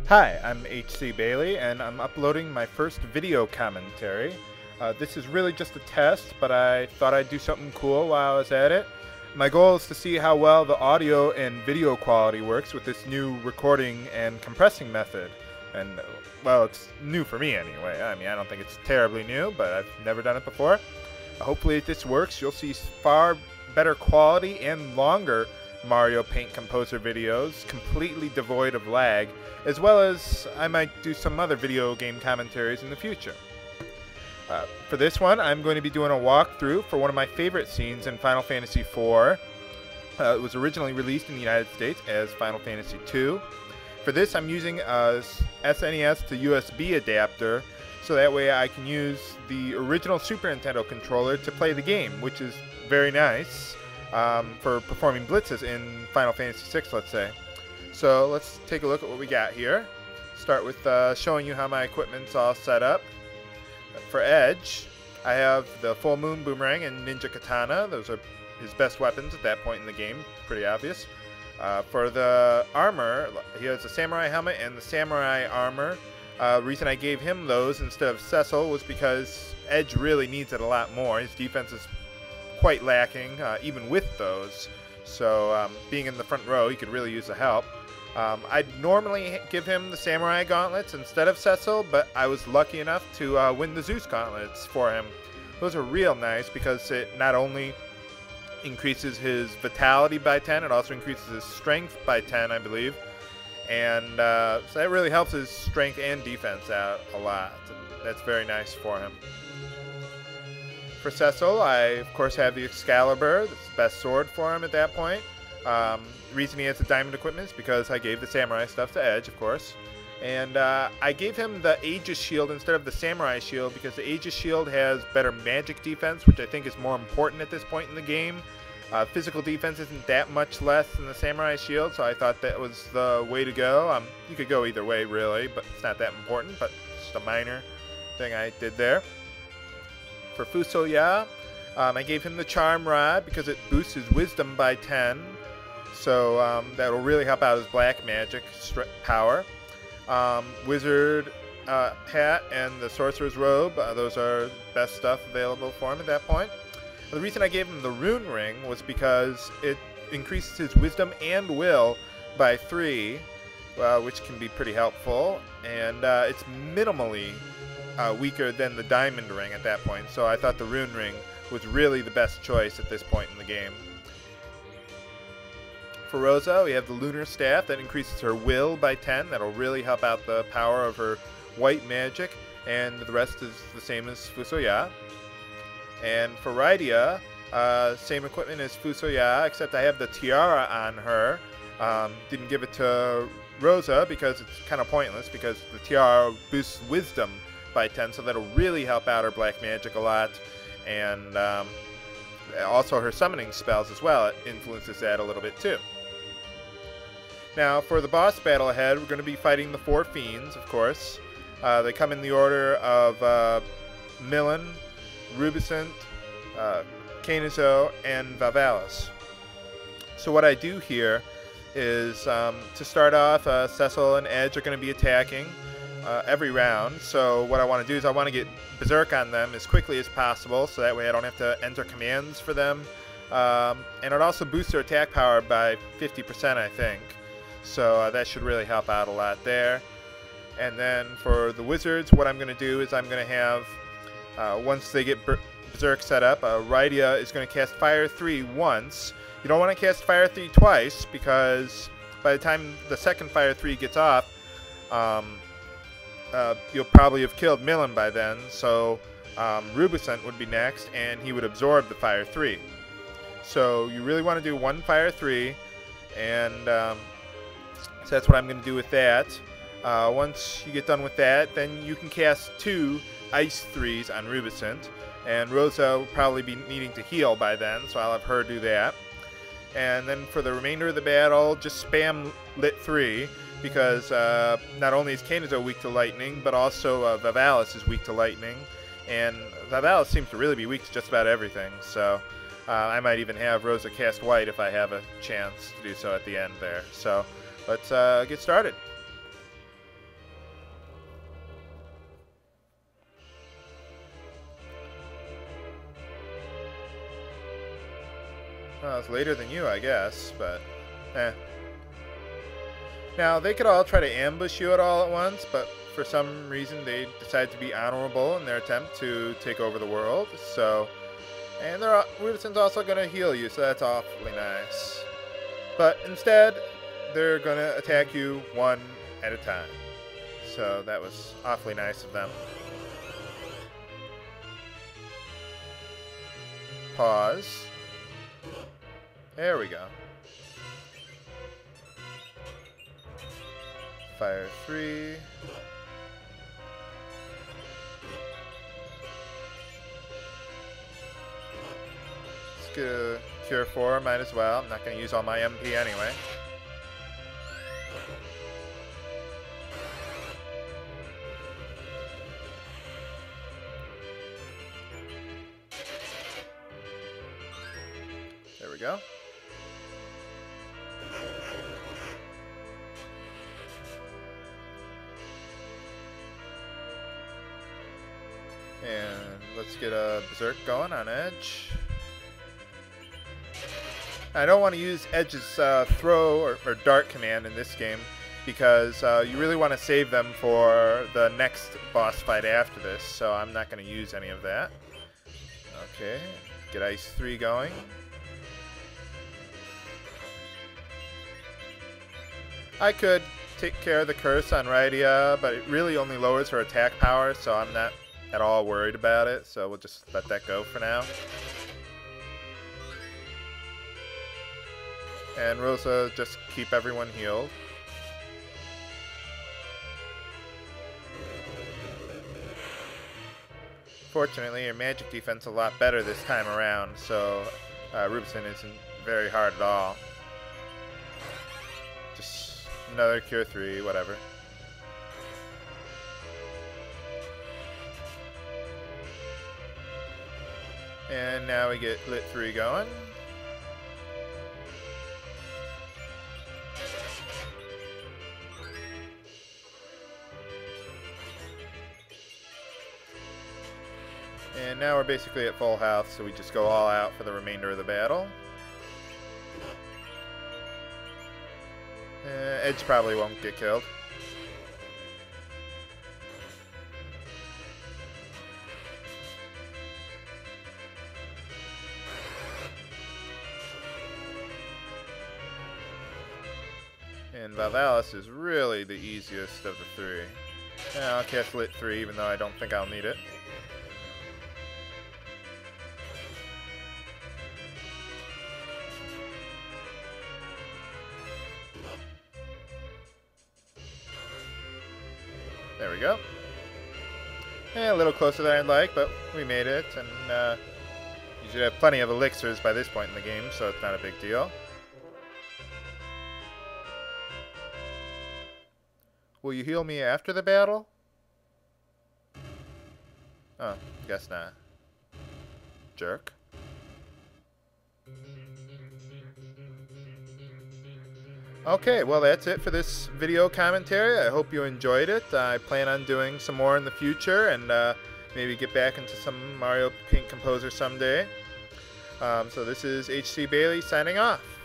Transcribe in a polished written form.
Hi, I'm HC Bailey, and I'm uploading my first video commentary. This is really just a test, but I thought I'd do something cool while I was at it. My goal is to see how well the audio and video quality works with this new recording and compressing method. And, well, it's new for me anyway. I mean, I don't think it's terribly new, but I've never done it before. Hopefully if this works, you'll see far better quality and longer Mario Paint Composer videos, completely devoid of lag, as well as I might do some other video game commentaries in the future. For this one, I'm going to be doing a walkthrough for one of my favorite scenes in Final Fantasy IV. It was originally released in the United States as Final Fantasy II. For this, I'm using a SNES to USB adapter, so that way I can use the original Super Nintendo controller to play the game, which is very nice for performing blitzes in Final Fantasy VI, let's say. So let's take a look at what we got here. Start with showing you how my equipment's all set up. For Edge, I have the Full Moon Boomerang and Ninja Katana. Those are his best weapons at that point in the game, pretty obvious. For the armor, he has a Samurai helmet and the Samurai armor. The reason I gave him those instead of Cecil was because Edge really needs it a lot more. His defense is quite lacking, even with those. So being in the front row, he could really use the help. I'd normally give him the Samurai Gauntlets instead of Cecil, but I was lucky enough to win the Zeus Gauntlets for him. Those are real nice because it not only increases his vitality by 10, it also increases his strength by 10, I believe. And so that really helps his strength and defense out a lot. That's very nice for him. For Cecil, I of course have the Excalibur. That's the best sword for him at that point. The reason he has the diamond equipment is because I gave the samurai stuff to Edge, of course. And I gave him the Aegis shield instead of the samurai shield because the Aegis shield has better magic defense, which I think is more important at this point in the game. Physical defense isn't that much less than the samurai shield, so I thought that was the way to go. You could go either way, really, but it's not that important, but just a minor thing I did there. For Fusoya, I gave him the Charm Rod because it boosts his Wisdom by 10. So that'll really help out his black magic power. Wizard hat and the Sorcerer's Robe, those are best stuff available for him at that point. The reason I gave him the Rune Ring was because it increases his Wisdom and Will by 3, which can be pretty helpful. And it's minimally weaker than the Diamond Ring at that point. So I thought the Rune Ring was really the best choice at this point in the game. For Rosa, we have the Lunar Staff that increases her will by 10. That'll really help out the power of her white magic, and the rest is the same as Fusoya. And for Rydia, same equipment as Fusoya, except I have the Tiara on her. Didn't give it to Rosa because it's kind of pointless, because the Tiara boosts Wisdom by 10, so that'll really help out her black magic a lot. And also her summoning spells as well, it influences that a little bit too. Now, for the boss battle ahead, we're going to be fighting the 4 Fiends, of course. They come in the order of Millen, Rubicent, Kanizo, and Vavalis. So what I do here is, to start off, Cecil and Edge are going to be attacking every round. So what I want to do is I want to get Berserk on them as quickly as possible, so that way I don't have to enter commands for them. And it also boosts their attack power by 50%, I think. So that should really help out a lot there. And then for the wizards, what I'm going to do is I'm going to have, once they get Berserk set up, Rydia is going to cast Fire 3 once. You don't want to cast Fire 3 twice, because by the time the second Fire 3 gets off, you'll probably have killed Millen by then. So Rubicent would be next, and he would absorb the Fire 3. So you really want to do one Fire 3, and so that's what I'm going to do with that. Once you get done with that, then you can cast 2 Ice 3s on Rubicent. And Rosa will probably be needing to heal by then, so I'll have her do that. And then for the remainder of the battle, just spam Lit 3, because not only is Kanizo weak to lightning, but also Vavalis is weak to lightning. And Vavalis seems to really be weak to just about everything, so I might even have Rosa cast white if I have a chance to do so at the end there. So let's get started. Well, it's later than you, I guess, but eh. Now, they could all try to ambush you all at once, but for some reason they decide to be honorable in their attempt to take over the world. So, and Rubison's also going to heal you, so that's awfully nice. But instead, they're going to attack you one at a time. So that was awfully nice of them. Pause. There we go. Fire 3. Let's get a Cure 4, might as well. I'm not going to use all my MP anyway. There we go. And let's get a Berserk going on Edge. I don't want to use Edge's throw or dart command in this game because you really want to save them for the next boss fight after this, so I'm not going to use any of that. Okay, get Ice 3 going. I could take care of the curse on Rydia, but it really only lowers her attack power, so I'm not at all worried about it, so we'll just let that go for now. And Rosa, just keep everyone healed. Fortunately, your magic defense is a lot better this time around, so Rubison isn't very hard at all. Just another Cure 3, whatever. And now we get Lit 3 going. And now we're basically at full health, so we just go all out for the remainder of the battle. Edge probably won't get killed. And Valvalis is really the easiest of the three. I'll cast Lit 3 even though I don't think I'll need it. There we go. A little closer than I'd like, but we made it, and you should have plenty of elixirs by this point in the game, so it's not a big deal. Will you heal me after the battle? Oh, guess not. Jerk. Okay, well that's it for this video commentary. I hope you enjoyed it. I plan on doing some more in the future and maybe get back into some Mario Paint Composer someday. So this is HC Bailey signing off.